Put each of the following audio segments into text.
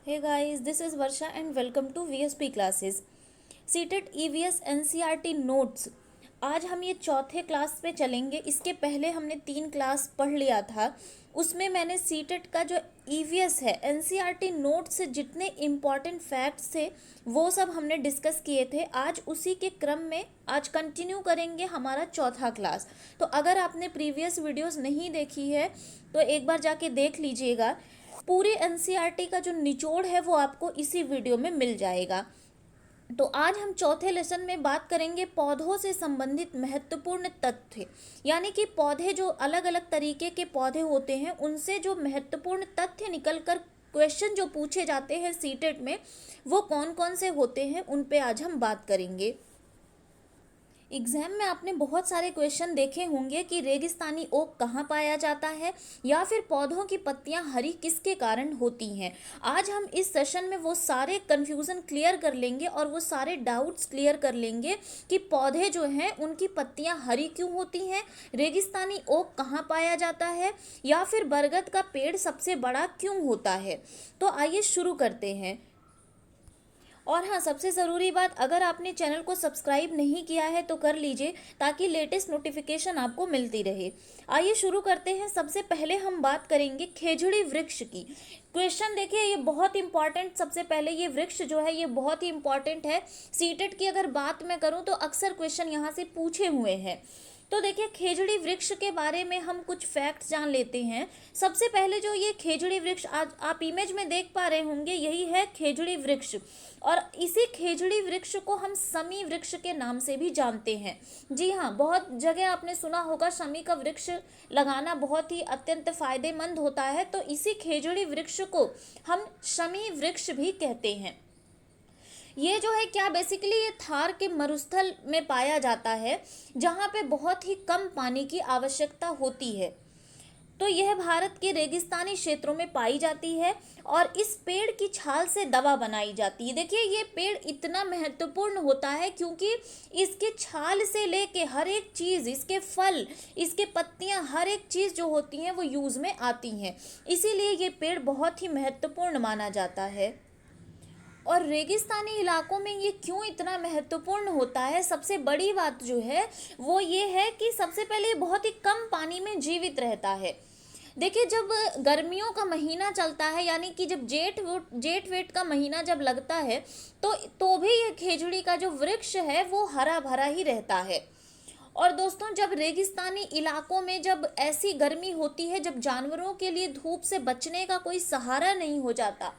Hey guys, this is Varsha and welcome to VSP classes. CTET EVS NCERT notes. आज हम ये चौथे class पे चलेंगे। इसके पहले हमने 3 क्लास पढ़ लिया था, उसमें मैंने सीटेट का जो ईवीएस है एनसीईआरटी नोट्स से जितने इम्पॉर्टेंट फैक्ट्स थे वो सब हमने डिस्कस किए थे। आज उसी के क्रम में आज कंटिन्यू करेंगे हमारा चौथा क्लास। तो अगर आपने प्रीवियस वीडियोस नहीं देखी है तो एक बार जाके देख लीजिएगा। पूरे एनसीईआरटी का जो निचोड़ है वो आपको इसी वीडियो में मिल जाएगा। तो आज हम चौथे लेसन में बात करेंगे पौधों से संबंधित महत्वपूर्ण तथ्य, यानी कि पौधे जो अलग अलग तरीके के पौधे होते हैं उनसे जो महत्वपूर्ण तथ्य निकल कर क्वेश्चन जो पूछे जाते हैं सीटेट में वो कौन कौन से होते हैं उन पे आज हम बात करेंगे। एग्जाम में आपने बहुत सारे क्वेश्चन देखे होंगे कि रेगिस्तानी ओक कहाँ पाया जाता है या फिर पौधों की पत्तियां हरी किसके कारण होती हैं। आज हम इस सेशन में वो सारे कन्फ्यूज़न क्लियर कर लेंगे और वो सारे डाउट्स क्लियर कर लेंगे कि पौधे जो हैं उनकी पत्तियां हरी क्यों होती हैं, रेगिस्तानी ओक कहाँ पाया जाता है, या फिर बरगद का पेड़ सबसे बड़ा क्यों होता है। तो आइए शुरू करते हैं। और हाँ, सबसे ज़रूरी बात, अगर आपने चैनल को सब्सक्राइब नहीं किया है तो कर लीजिए ताकि लेटेस्ट नोटिफिकेशन आपको मिलती रहे। आइए शुरू करते हैं। सबसे पहले हम बात करेंगे खेजड़ी वृक्ष की। क्वेश्चन देखिए, ये बहुत इंपॉर्टेंट। सबसे पहले ये वृक्ष जो है ये बहुत ही इंपॉर्टेंट है। सीटेट की अगर बात मैं करूँ तो अक्सर क्वेश्चन यहाँ से पूछे हुए हैं। तो देखिए, खेजड़ी वृक्ष के बारे में हम कुछ फैक्ट्स जान लेते हैं। सबसे पहले जो ये खेजड़ी वृक्ष आज आप इमेज में देख पा रहे होंगे, यही है खेजड़ी वृक्ष। और इसी खेजड़ी वृक्ष को हम शमी वृक्ष के नाम से भी जानते हैं। जी हाँ, बहुत जगह आपने सुना होगा शमी का वृक्ष लगाना बहुत ही अत्यंत फायदेमंद होता है। तो इसी खेजड़ी वृक्ष को हम शमी वृक्ष भी कहते हैं। ये जो है क्या, बेसिकली ये थार के मरुस्थल में पाया जाता है जहाँ पे बहुत ही कम पानी की आवश्यकता होती है। तो यह भारत के रेगिस्तानी क्षेत्रों में पाई जाती है और इस पेड़ की छाल से दवा बनाई जाती है। देखिए, ये पेड़ इतना महत्वपूर्ण होता है क्योंकि इसके छाल से लेके हर एक चीज़, इसके फल, इसके पत्तियां, हर एक चीज़ जो होती हैं वो यूज़ में आती हैं। इसीलिए ये पेड़ बहुत ही महत्वपूर्ण माना जाता है। और रेगिस्तानी इलाकों में ये क्यों इतना महत्वपूर्ण होता है, सबसे बड़ी बात जो है वो ये है कि सबसे पहले बहुत ही कम पानी में जीवित रहता है। देखिए, जब गर्मियों का महीना चलता है, यानी कि जब जेठ वेट का महीना जब लगता है तो भी ये खेजड़ी का जो वृक्ष है वो हरा भरा ही रहता है। और दोस्तों, जब रेगिस्तानी इलाकों में जब ऐसी गर्मी होती है, जब जानवरों के लिए धूप से बचने का कोई सहारा नहीं हो जाता,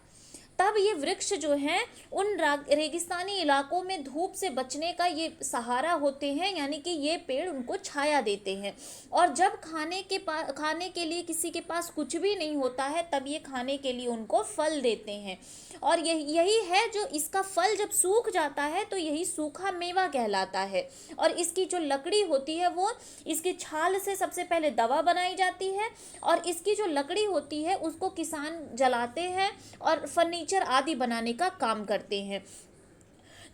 तब ये वृक्ष जो हैं उन रेगिस्तानी इलाकों में धूप से बचने का ये सहारा होते हैं, यानी कि ये पेड़ उनको छाया देते हैं। और जब खाने के लिए किसी के पास कुछ भी नहीं होता है तब ये खाने के लिए उनको फल देते हैं। और यही है जो इसका फल जब सूख जाता है तो यही सूखा मेवा कहलाता है। और इसकी जो लकड़ी होती है वो इसकी छाल से सबसे पहले दवा बनाई जाती है और इसकी जो लकड़ी होती है उसको किसान जलाते हैं और फर्नीचर आदि बनाने का काम करते हैं।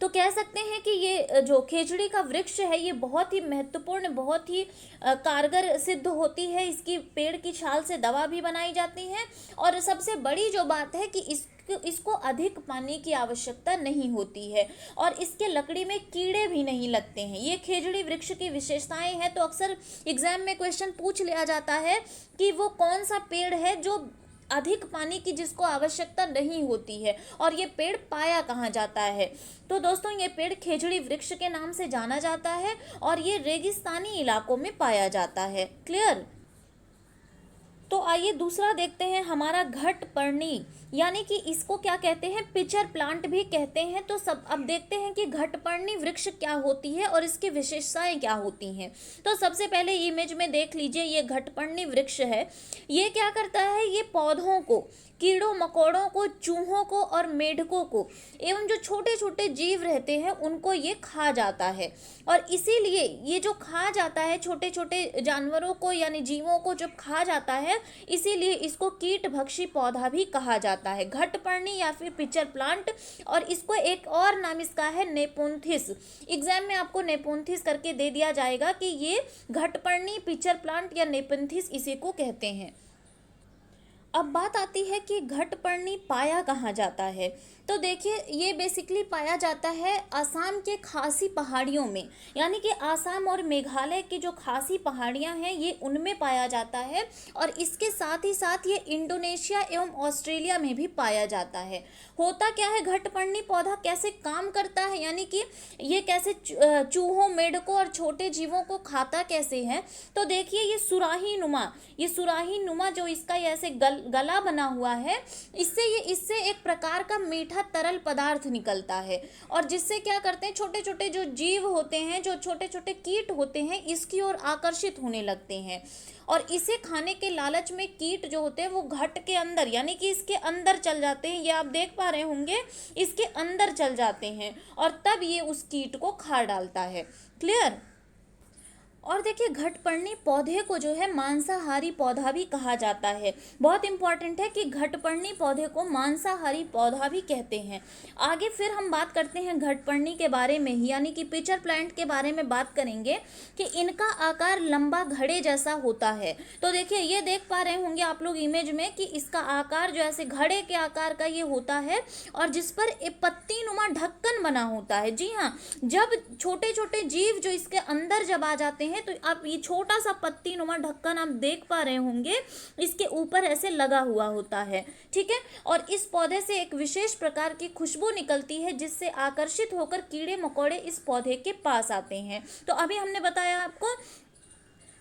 तो कह सकते हैं कि ये जो खेजड़ी का वृक्ष है ये बहुत ही महत्वपूर्ण, बहुत ही कारगर सिद्ध होती है। इसकी पेड़ की छाल से दवा भी बनाई जाती है और सबसे बड़ी जो बात है कि इसको अधिक पानी की आवश्यकता नहीं होती है और इसके लकड़ी में कीड़े भी नहीं लगते हैं। ये खेजड़ी वृक्ष की विशेषताएं हैं। तो अक्सर एग्जाम में क्वेश्चन पूछ लिया जाता है कि वो कौन सा पेड़ है जो अधिक पानी की जिसको आवश्यकता नहीं होती है और ये पेड़ पाया कहाँ जाता है। तो दोस्तों, ये पेड़ खेजड़ी वृक्ष के नाम से जाना जाता है और ये रेगिस्तानी इलाकों में पाया जाता है। क्लियर। तो आइए दूसरा देखते हैं, हमारा घटपर्णी, यानी कि इसको क्या कहते हैं, पिचर प्लांट भी कहते हैं। तो सब अब देखते हैं कि घटपर्णी वृक्ष क्या होती है और इसकी विशेषताएं क्या होती हैं। तो सबसे पहले इमेज में देख लीजिए, ये घटपर्णी वृक्ष है। ये क्या करता है, ये पौधों को, कीड़ों मकोड़ों को, चूहों को और मेढकों को एवं जो छोटे छोटे जीव रहते हैं उनको ये खा जाता है। और इसीलिए ये जो खा जाता है छोटे छोटे जानवरों को यानी जीवों को जब खा जाता है, इसीलिए इसको कीटभक्षी पौधा भी कहा जाता है, घटपर्णी या फिर पिचर प्लांट। और इसको एक और नाम इसका है नेपोंथिस। एग्जाम में आपको नेपोंथिस करके दे दिया जाएगा कि ये घटपर्णी, पिचर प्लांट या नेपोंथिस इसी को कहते हैं। अब बात आती है कि घटपर्णी पाया कहाँ जाता है। तो देखिए, ये बेसिकली पाया जाता है असम के खासी पहाड़ियों में, यानी कि असम और मेघालय की जो खासी पहाड़ियाँ हैं ये उनमें पाया जाता है। और इसके साथ ही साथ ये इंडोनेशिया एवं ऑस्ट्रेलिया में भी पाया जाता है। होता क्या है, घटपर्णी पौधा कैसे काम करता है, यानी कि ये कैसे चूहों, मेढकों और छोटे जीवों को खाता कैसे है। तो देखिए, ये सुराही नुमा जो इसका ऐसे गला बना हुआ है, इससे एक प्रकार का मीठा तरल पदार्थ निकलता है। और जिससे क्या करते हैं, छोटे छोटे जो जीव होते हैं, जो छोटे छोटे कीट होते हैं, इसकी ओर आकर्षित होने लगते हैं। और इसे खाने के लालच में कीट जो होते हैं वो घट के अंदर, यानी कि इसके अंदर चल जाते हैं। ये आप देख पा रहे होंगे, इसके अंदर चल जाते हैं और तब ये उस कीट को खा डालता है। क्लियर। और देखिए, घटपर्णी पौधे को जो है मांसाहारी पौधा भी कहा जाता है। बहुत इंपॉर्टेंट है कि घटपर्णी पौधे को मांसाहारी पौधा भी कहते हैं। आगे फिर हम बात करते हैं घटपर्णी के बारे में ही, यानी कि पिचर प्लांट के बारे में बात करेंगे कि इनका आकार लंबा घड़े जैसा होता है। तो देखिए, ये देख पा रहे होंगे आप लोग इमेज में कि इसका आकार जो ऐसे घड़े के आकार का ये होता है और जिस पर एक पत्ती नुमा ढक्कन बना होता है। जी हाँ, जब छोटे छोटे जीव जो इसके अंदर जब आ जाते हैं तो आप ये छोटा सा पत्ती नुमा ढक्कन आप देख पा रहे होंगे, इसके ऊपर ऐसे लगा हुआ होता है। ठीक है। और इस पौधे से एक विशेष प्रकार की खुशबू निकलती है जिससे आकर्षित होकर कीड़े मकोड़े इस पौधे के पास आते हैं। तो अभी हमने बताया आपको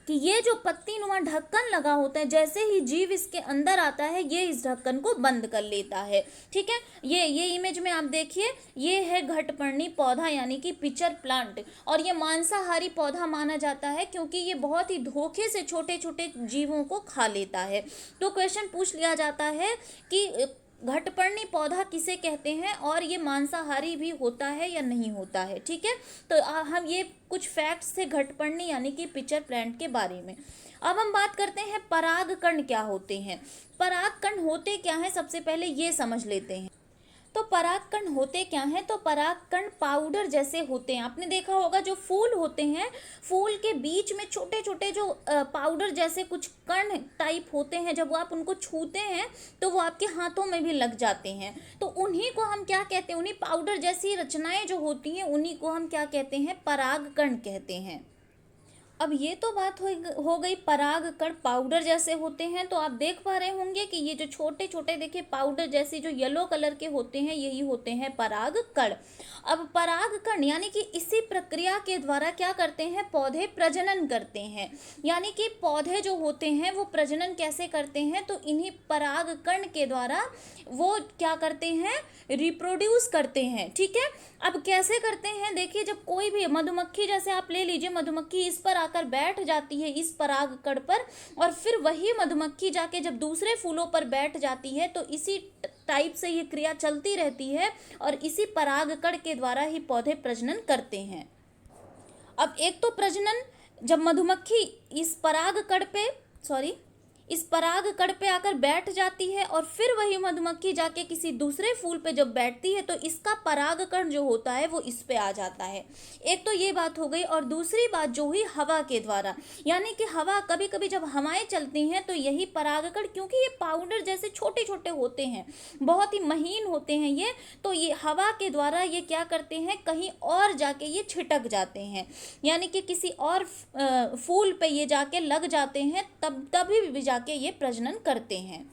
कि ये जो पत्ती नुमा ढक्कन लगा होता है, जैसे ही जीव इसके अंदर आता है ये इस ढक्कन को बंद कर लेता है। ठीक है। ये इमेज में आप देखिए, ये है घटपर्णी पौधा यानी कि पिचर प्लांट। और ये मांसाहारी पौधा माना जाता है क्योंकि ये बहुत ही धोखे से छोटे छोटे जीवों को खा लेता है। तो क्वेश्चन पूछ लिया जाता है कि घटपर्णी पौधा किसे कहते हैं और ये मांसाहारी भी होता है या नहीं होता है। ठीक है। तो हम ये कुछ फैक्ट्स थे घटपर्णी यानी कि पिचर प्लांट के बारे में। अब हम बात करते हैं परागकण क्या होते हैं। परागकण होते क्या हैं, सबसे पहले ये समझ लेते हैं। तो परागकण होते क्या हैं, तो परागकण पाउडर जैसे होते हैं। आपने देखा होगा जो फूल होते हैं, फूल के बीच में छोटे छोटे जो पाउडर जैसे कुछ कण टाइप होते हैं, जब वो आप उनको छूते हैं तो वो आपके हाथों में भी लग जाते हैं। तो उन्हीं को हम क्या कहते हैं, उन्हीं पाउडर जैसी रचनाएं जो होती हैं उन्हीं को हम क्या कहते हैं, परागकण कहते हैं। अब ये तो बात हो गई परागकण पाउडर जैसे होते हैं। तो आप देख पा रहे होंगे कि ये जो छोटे छोटे देखिए पाउडर जैसी जो येलो कलर के होते हैं, यही होते हैं परागकण। अब परागकण यानी कि इसी प्रक्रिया के द्वारा क्या करते हैं, पौधे प्रजनन करते हैं। यानी कि पौधे जो होते हैं वो प्रजनन कैसे करते हैं, तो इन्हीं परागकण के द्वारा वो क्या करते हैं, रिप्रोड्यूस करते हैं। ठीक है। अब कैसे करते हैं, देखिए, जब कोई भी मधुमक्खी जैसे आप ले लीजिए, मधुमक्खी इस पर आकर बैठ जाती है इस परागकण पर, और फिर वही मधुमक्खी जाके जब दूसरे फूलों पर बैठ जाती है, तो इसी टाइप से ये क्रिया चलती रहती है और इसी परागकण के द्वारा ही पौधे प्रजनन करते हैं। अब एक तो प्रजनन, जब मधुमक्खी इस परागकण पे आकर बैठ जाती है और फिर वही मधुमक्खी जाके किसी दूसरे फूल पे जब बैठती है तो इसका परागकण जो होता है वो इस पे आ जाता है। एक तो ये बात हो गई। और दूसरी बात जो हुई हवा के द्वारा, यानी कि हवा, कभी कभी जब हवाएं चलती हैं तो यही परागकण, क्योंकि ये पाउडर जैसे छोटे छोटे होते हैं, बहुत ही महीन होते हैं ये, तो ये हवा के द्वारा ये क्या करते हैं, कहीं और जाके ये छिटक जाते हैं, यानी कि किसी और फूल पे ये जाके लग जाते हैं, तभी भी जाके ये प्रजनन करते हैं।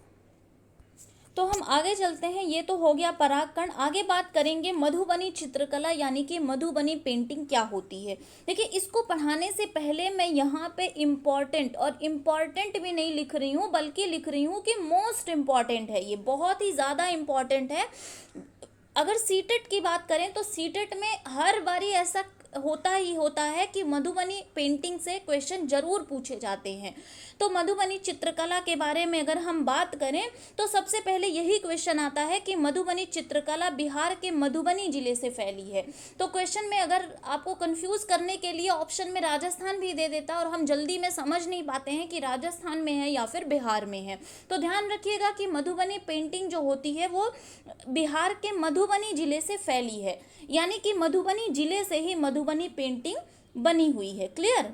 तो हम आगे चलते हैं। ये तो हो गया परागकण। आगे बात करेंगे मधुबनी चित्रकला यानी कि मधुबनी पेंटिंग क्या होती है। देखिए, इसको पढ़ाने से पहले मैं यहाँ पे इम्पॉर्टेंट, और इम्पॉर्टेंट भी नहीं लिख रही हूँ बल्कि लिख रही हूँ कि मोस्ट इम्पॉर्टेंट है, ये बहुत ही ज़्यादा इम्पॉर्टेंट है। अगर सीटेट की बात करें तो सीटेट में हर बारी ऐसा होता ही होता है कि मधुबनी पेंटिंग से क्वेश्चन जरूर पूछे जाते हैं। तो मधुबनी चित्रकला के बारे में अगर हम बात करें तो सबसे पहले यही क्वेश्चन आता है कि मधुबनी चित्रकला बिहार के मधुबनी जिले से फैली है। तो क्वेश्चन में अगर आपको कंफ्यूज करने के लिए ऑप्शन में राजस्थान भी दे देता और हम जल्दी में समझ नहीं पाते हैं कि राजस्थान में है या फिर बिहार में है, तो ध्यान रखिएगा कि मधुबनी पेंटिंग जो होती है वो बिहार के मधुबनी जिले से फैली है, यानी कि मधुबनी जिले से ही मधुबनी पेंटिंग बनी हुई है। क्लियर।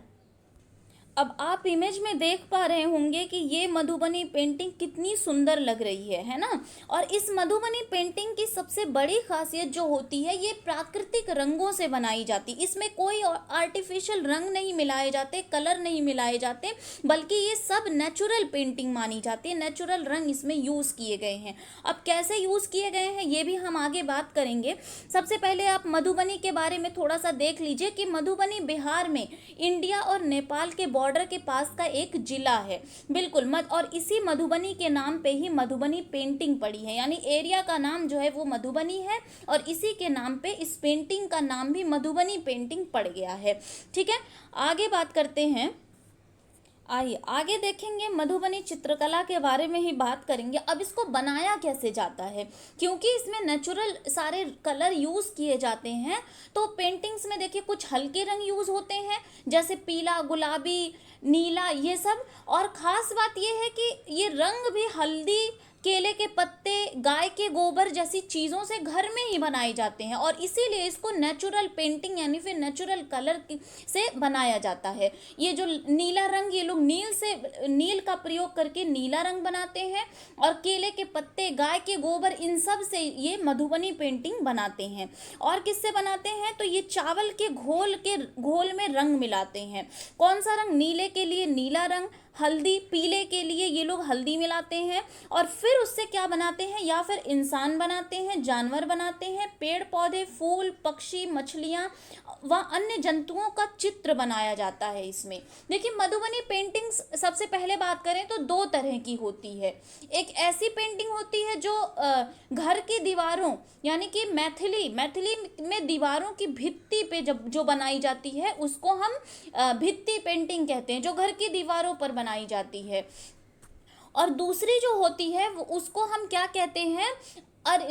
अब आप इमेज में देख पा रहे होंगे कि ये मधुबनी पेंटिंग कितनी सुंदर लग रही है ना। और इस मधुबनी पेंटिंग की सबसे बड़ी खासियत जो होती है, ये प्राकृतिक रंगों से बनाई जाती। इसमें कोई आर्टिफिशियल रंग नहीं मिलाए जाते, कलर नहीं मिलाए जाते, बल्कि ये सब नेचुरल पेंटिंग मानी जाती है। नेचुरल रंग इसमें यूज़ किए गए हैं। अब कैसे यूज़ किए गए हैं ये भी हम आगे बात करेंगे। सबसे पहले आप मधुबनी के बारे में थोड़ा सा देख लीजिए कि मधुबनी बिहार में इंडिया और नेपाल के बॉर्डर के पास का एक जिला है। बिल्कुल और इसी मधुबनी के नाम पे ही मधुबनी पेंटिंग पड़ी है, यानी एरिया का नाम जो है वो मधुबनी है और इसी के नाम पे इस पेंटिंग का नाम भी मधुबनी पेंटिंग पड़ गया है। ठीक है, आगे बात करते हैं। आइए आगे देखेंगे, मधुबनी चित्रकला के बारे में ही बात करेंगे। अब इसको बनाया कैसे जाता है, क्योंकि इसमें नेचुरल सारे कलर यूज़ किए जाते हैं। तो पेंटिंग्स में देखिए कुछ हल्के रंग यूज़ होते हैं, जैसे पीला, गुलाबी, नीला, ये सब। और ख़ास बात ये है कि ये रंग भी हल्दी, केले के पत्ते, गाय के गोबर जैसी चीज़ों से घर में ही बनाए जाते हैं और इसीलिए इसको नेचुरल पेंटिंग यानी फिर नेचुरल कलर से बनाया जाता है। ये जो नीला रंग, ये लोग नील का प्रयोग करके नीला रंग बनाते हैं और केले के पत्ते, गाय के गोबर, इन सब से ये मधुबनी पेंटिंग बनाते हैं। और किससे बनाते हैं, तो ये चावल के घोल में रंग मिलाते हैं। कौन सा रंग, नीले के लिए नीला रंग, हल्दी, पीले के लिए ये लोग हल्दी मिलाते हैं और फिर उससे क्या बनाते हैं, या फिर इंसान बनाते हैं, जानवर बनाते हैं, पेड़ पौधे, फूल, पक्षी, मछलियाँ व अन्य जंतुओं का चित्र बनाया जाता है इसमें। देखिए मधुबनी पेंटिंग्स सबसे पहले बात करें तो दो तरह की होती है। एक ऐसी पेंटिंग होती है जो घर की दीवारों यानी कि मैथिली में दीवारों की भित्ति पे जब जो बनाई जाती है उसको हम भित्ति पेंटिंग कहते हैं, जो घर की दीवारों पर बनाई जाती है। और दूसरी जो होती है वो उसको हम क्या कहते हैं,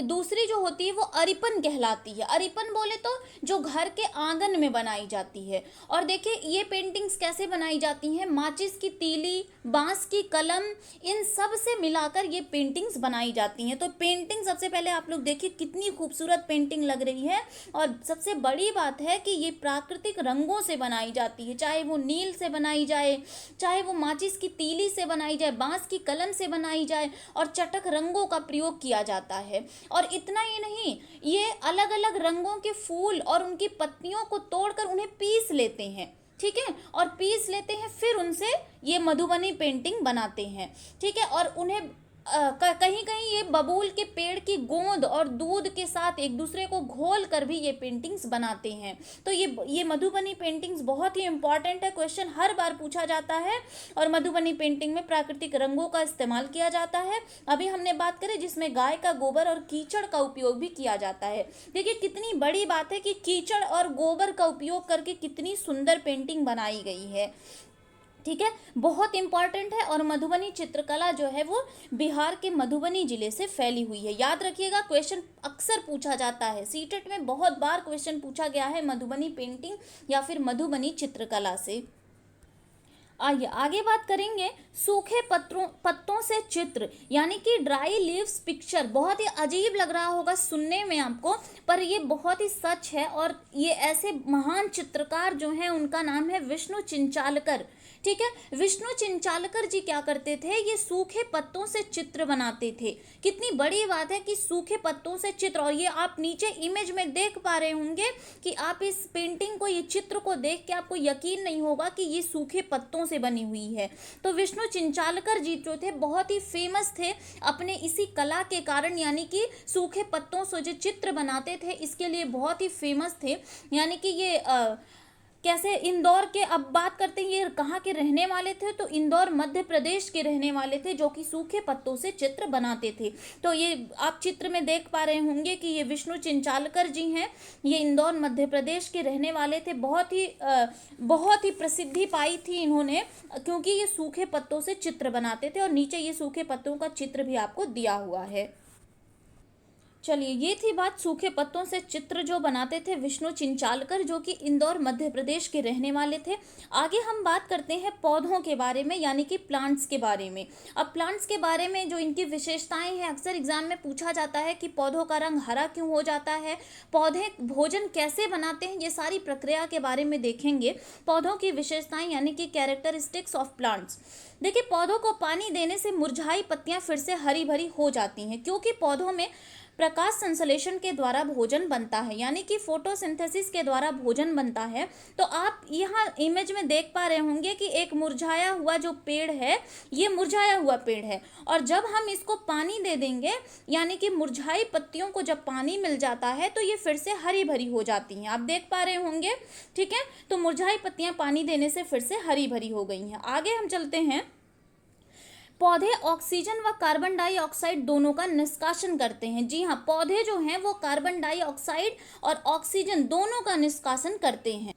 दूसरी जो होती है वो अरिपन कहलाती है। अरिपन बोले तो जो घर के आंगन में बनाई जाती है। और देखिए ये पेंटिंग्स कैसे बनाई जाती हैं, माचिस की तीली, बांस की कलम, इन सब से मिलाकर ये पेंटिंग्स बनाई जाती हैं। तो पेंटिंग सबसे पहले आप लोग देखिए कितनी खूबसूरत पेंटिंग लग रही है। और सबसे बड़ी बात है कि ये प्राकृतिक रंगों से बनाई जाती है, चाहे वो नील से बनाई जाए, चाहे वो माचिस की तीली से बनाई जाए, बांस की कलम से बनाई जाए, और चटक रंगों का प्रयोग किया जाता है। और इतना ही नहीं, ये अलग अलग रंगों के फूल और उनकी पत्तियों को तोड़कर उन्हें पीस लेते हैं। ठीक है, और पीस लेते हैं, फिर उनसे ये मधुबनी पेंटिंग बनाते हैं। ठीक है, और उन्हें कहीं कहीं ये बबूल के पेड़ की गोंद और दूध के साथ एक दूसरे को घोल कर भी ये पेंटिंग्स बनाते हैं। तो ये मधुबनी पेंटिंग्स बहुत ही इंपॉर्टेंट है, क्वेश्चन हर बार पूछा जाता है। और मधुबनी पेंटिंग में प्राकृतिक रंगों का इस्तेमाल किया जाता है। अभी हमने बात करी जिसमें गाय का गोबर और कीचड़ का उपयोग भी किया जाता है। देखिए कितनी बड़ी बात है कि कीचड़ और गोबर का उपयोग करके कितनी सुंदर पेंटिंग बनाई गई है। ठीक है, बहुत इंपॉर्टेंट है। और मधुबनी चित्रकला जो है वो बिहार के मधुबनी जिले से फैली हुई है। याद रखिएगा, क्वेश्चन अक्सर पूछा जाता है, सीटेट में बहुत बार क्वेश्चन पूछा गया है मधुबनी पेंटिंग या फिर मधुबनी चित्रकला से। आइए आगे बात करेंगे, सूखे पत्तों से चित्र यानी कि ड्राई लीव्स पिक्चर। बहुत ही अजीब लग रहा होगा सुनने में आपको, पर ये बहुत ही सच है। और ये ऐसे महान चित्रकार जो हैं उनका नाम है विष्णु चिंचालकर। ठीक है, विष्णु चिंचालकर जी क्या करते थे, ये सूखे पत्तों से चित्र बनाते थे। कितनी बड़ी बात है कि सूखे पत्तों से चित्र। और ये आप नीचे इमेज में देख पा रहे होंगे कि आप इस पेंटिंग को, ये चित्र को देख के आपको यकीन नहीं होगा कि ये सूखे पत्तों से बनी हुई है। तो विष्णु चिंचालकर जी जो थे बहुत ही फेमस थे अपने इसी कला के कारण, यानी कि सूखे पत्तों से जो चित्र बनाते थे इसके लिए बहुत ही फेमस थे। यानी कि ये कैसे, इंदौर के, अब बात करते हैं ये कहाँ के रहने वाले थे, तो इंदौर मध्य प्रदेश के रहने वाले थे जो कि सूखे पत्तों से चित्र बनाते थे। तो ये आप चित्र में देख पा रहे होंगे कि ये विष्णु चिंचालकर जी हैं, ये इंदौर मध्य प्रदेश के रहने वाले थे। बहुत ही प्रसिद्धि पाई थी इन्होंने, क्योंकि ये सूखे पत्तों से चित्र बनाते थे। और नीचे ये सूखे पत्तों का चित्र भी आपको दिया हुआ है। चलिए, ये थी बात सूखे पत्तों से चित्र जो बनाते थे विष्णु चिंचालकर, जो कि इंदौर मध्य प्रदेश के रहने वाले थे। आगे हम बात करते हैं पौधों के बारे में, यानी कि प्लांट्स के बारे में। अब प्लांट्स के बारे में जो इनकी विशेषताएं हैं, अक्सर एग्जाम में पूछा जाता है कि पौधों का रंग हरा क्यों हो जाता है, पौधे भोजन कैसे बनाते हैं, ये सारी प्रक्रिया के बारे में देखेंगे। पौधों की विशेषताएं यानी कि कैरेक्टरिस्टिक्स ऑफ प्लांट्स। देखिए, पौधों को पानी देने से मुरझाई पत्तियां फिर से हरी भरी हो जाती हैं, क्योंकि पौधों में प्रकाश संश्लेषण के द्वारा भोजन बनता है, यानी कि फोटोसिंथेसिस के द्वारा भोजन बनता है। तो आप यहाँ इमेज में देख पा रहे होंगे कि एक मुरझाया हुआ जो पेड़ है, ये मुरझाया हुआ पेड़ है, और जब हम इसको पानी दे देंगे, यानी कि मुरझाई पत्तियों को जब पानी मिल जाता है तो ये फिर से हरी भरी हो जाती हैं। आप देख पा रहे होंगे, ठीक है। तो मुरझाई पत्तियां पानी देने से फिर से हरी भरी हो गई हैं। आगे हम चलते हैं। पौधे ऑक्सीजन व कार्बन डाइऑक्साइड दोनों का निष्कासन करते हैं। जी हाँ, पौधे जो हैं वो कार्बन डाइऑक्साइड और ऑक्सीजन दोनों का निष्कासन करते हैं,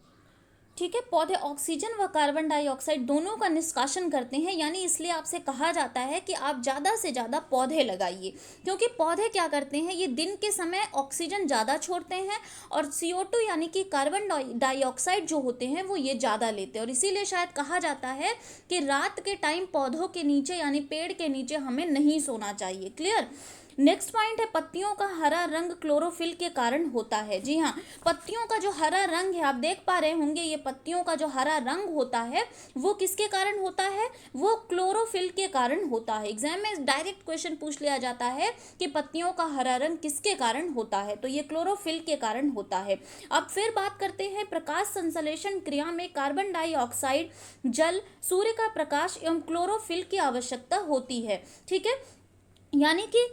ठीक है। पौधे ऑक्सीजन व कार्बन डाइऑक्साइड दोनों का निष्कासन करते हैं, यानी इसलिए आपसे कहा जाता है कि आप ज़्यादा से ज़्यादा पौधे लगाइए, क्योंकि पौधे क्या करते हैं, ये दिन के समय ऑक्सीजन ज़्यादा छोड़ते हैं और CO2 यानी कि कार्बन डाइऑक्साइड जो होते हैं वो ये ज़्यादा लेते हैं, और इसीलिए शायद कहा जाता है कि रात के टाइम पौधों के नीचे यानी पेड़ के नीचे हमें नहीं सोना चाहिए। क्लियर। नेक्स्ट पॉइंट है, पत्तियों का हरा रंग क्लोरोफिल के कारण होता है। जी हाँ, पत्तियों का जो हरा रंग है, आप देख पा रहे होंगे, ये पत्तियों का जो हरा रंग होता है वो किसके कारण होता है, वो क्लोरोफिल के कारण होता है। एग्जाम में डायरेक्ट क्वेश्चन पूछ लिया जाता है कि पत्तियों का हरा रंग किसके कारण होता है, तो ये क्लोरोफिल के कारण होता है। अब फिर बात करते हैं, प्रकाश संश्लेषण क्रिया में कार्बन डाइऑक्साइड, जल, सूर्य का प्रकाश एवं क्लोरोफिल की आवश्यकता होती है, ठीक है। यानी कि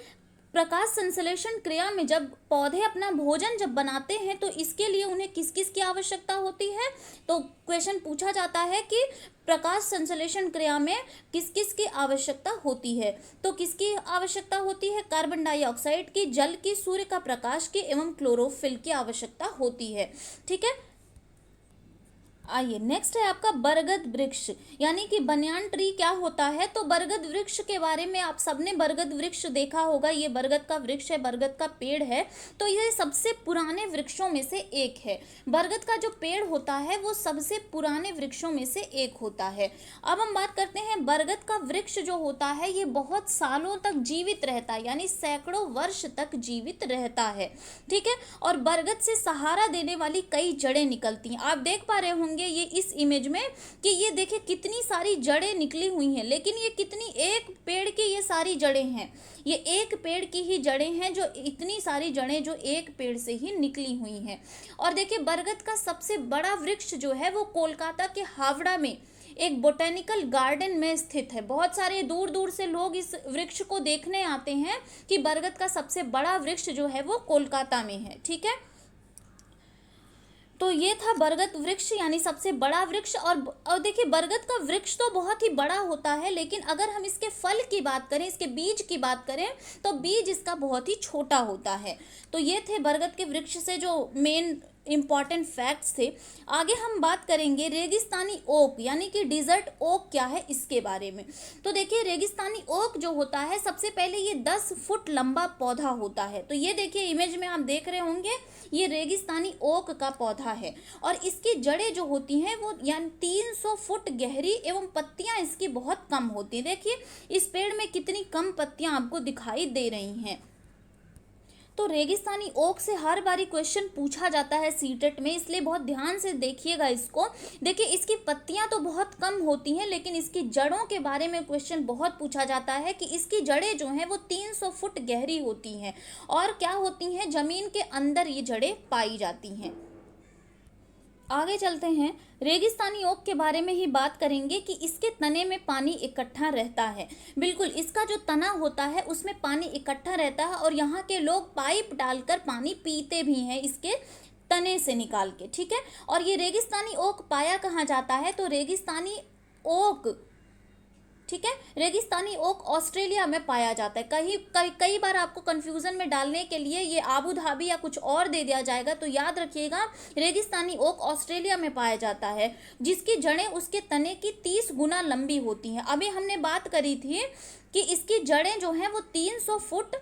प्रकाश संश्लेषण क्रिया में जब पौधे अपना भोजन जब बनाते हैं तो इसके लिए उन्हें किस किस की आवश्यकता होती है, तो क्वेश्चन पूछा जाता है कि प्रकाश संश्लेषण क्रिया में किस किस की आवश्यकता होती है, तो किसकी आवश्यकता होती है, कार्बन डाइऑक्साइड की, जल की, सूर्य का प्रकाश की एवं क्लोरोफिल की आवश्यकता होती है, ठीक है। आइए, नेक्स्ट है आपका बरगद वृक्ष, यानी कि बनियान ट्री क्या होता है। तो बरगद वृक्ष के बारे में आप सबने बरगद वृक्ष देखा होगा, ये बरगद का वृक्ष है, बरगद का पेड़ है। तो ये सबसे पुराने वृक्षों में से एक है। बरगद का जो पेड़ होता है वो सबसे पुराने वृक्षों में से एक होता है। अब हम बात करते हैं, बरगद का वृक्ष जो होता है ये बहुत सालों तक जीवित रहता है, यानी सैकड़ों वर्ष तक जीवित रहता है, ठीक है। और बरगद से सहारा देने वाली कई जड़ें निकलती हैं। आप देख पा रहे होंगे ये इस इमेज में कि ये देखिए कितनी सारी जड़ें निकली हुई हैं, लेकिन ये कितनी, एक पेड़ की ये सारी जड़ें हैं, ये एक पेड़ की ही जड़ें हैं, जो इतनी सारी जड़ें जो एक पेड़ से ही निकली हुई हैं। और देखिए, बरगद का सबसे बड़ा वृक्ष जो है वो कोलकाता के हावड़ा में एक बोटेनिकल गार्डन में स्थित है। बहुत सारे दूर दूर से लोग इस वृक्ष को देखने आते हैं कि बरगद का सबसे बड़ा वृक्ष जो है वो कोलकाता में है, ठीक है। तो ये था बरगद वृक्ष, यानी सबसे बड़ा वृक्ष। और देखिए, बरगद का वृक्ष तो बहुत ही बड़ा होता है, लेकिन अगर हम इसके फल की बात करें, इसके बीज की बात करें, तो बीज इसका बहुत ही छोटा होता है। तो ये थे बरगद के वृक्ष से जो मेन इंपॉर्टेंट फैक्ट्स थे। आगे हम बात करेंगे रेगिस्तानी ओक, यानी कि डिजर्ट ओक क्या है, इसके बारे में। तो देखिए, रेगिस्तानी ओक जो होता है, सबसे पहले ये 10 फुट लंबा पौधा होता है। तो ये देखिए इमेज में आप देख रहे होंगे, ये रेगिस्तानी ओक का पौधा है, और इसकी जड़ें जो होती हैं वो यानी 300 फुट गहरी एवं पत्तियां इसकी बहुत कम होती हैं। देखिए इस पेड़ में कितनी कम पत्तियां आपको दिखाई दे रही हैं। तो रेगिस्तानी ओक से हर बारी क्वेश्चन पूछा जाता है सीटेट में, इसलिए बहुत ध्यान से देखिएगा इसको। देखिए, इसकी पत्तियां तो बहुत कम होती हैं, लेकिन इसकी जड़ों के बारे में क्वेश्चन बहुत पूछा जाता है कि इसकी जड़ें जो हैं वो 300 फुट गहरी होती हैं, और क्या होती हैं, जमीन के अंदर ये जड़ें पाई जाती हैं। आगे चलते हैं, रेगिस्तानी ओक के बारे में ही बात करेंगे कि इसके तने में पानी इकट्ठा रहता है। बिल्कुल, इसका जो तना होता है उसमें पानी इकट्ठा रहता है, और यहाँ के लोग पाइप डालकर पानी पीते भी हैं इसके तने से निकाल के, ठीक है। और ये रेगिस्तानी ओक पाया कहाँ जाता है, तो रेगिस्तानी ओक, ठीक है, रेगिस्तानी ओक ऑस्ट्रेलिया में पाया जाता है। कई बार आपको कंफ्यूजन में डालने के लिए ये आबू धाबी या कुछ और दे दिया जाएगा, तो याद रखिएगा रेगिस्तानी ओक ऑस्ट्रेलिया में पाया जाता है, जिसकी जड़ें उसके तने की 30 गुना लंबी होती हैं। अभी हमने बात करी थी कि इसकी जड़ें जो हैं वो 300 फुट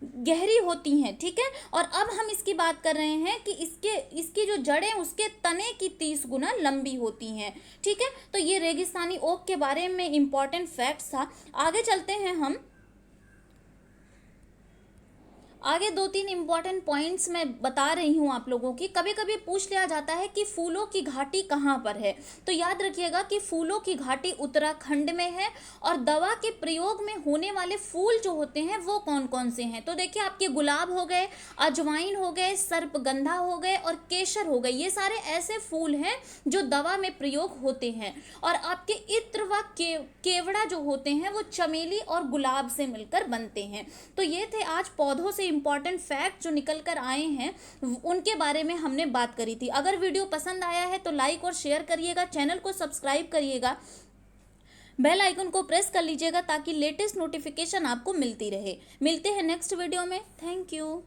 गहरी होती हैं, ठीक है। और अब हम इसकी बात कर रहे हैं कि इसकी जो जड़ें उसके तने की 30 गुना लंबी होती हैं, ठीक है। तो ये रेगिस्तानी ओक के बारे में इंपॉर्टेंट फैक्ट्स था। आगे चलते हैं हम। आगे 2-3 इंपॉर्टेंट पॉइंट्स मैं बता रही हूँ आप लोगों की। कभी कभी पूछ लिया जाता है कि फूलों की घाटी कहाँ पर है, तो याद रखिएगा कि फूलों की घाटी उत्तराखंड में है। और दवा के प्रयोग में होने वाले फूल जो होते हैं वो कौन कौन से हैं, तो देखिए आपके गुलाब हो गए, अजवाइन हो गए, सर्पगंधा हो गए और केसर हो गए। ये सारे ऐसे फूल हैं जो दवा में प्रयोग होते हैं। और आपके इत्र व केवड़ा जो होते हैं वो चमेली और गुलाब से मिलकर बनते हैं। तो ये थे आज पौधों से इंपॉर्टेंट फैक्ट जो निकल कर आए हैं, उनके बारे में हमने बात करी थी। अगर वीडियो पसंद आया है तो लाइक और शेयर करिएगा, चैनल को सब्सक्राइब करिएगा, बेल आइकन को प्रेस कर लीजिएगा ताकि लेटेस्ट नोटिफिकेशन आपको मिलती रहे। मिलते हैं नेक्स्ट वीडियो में। Thank you.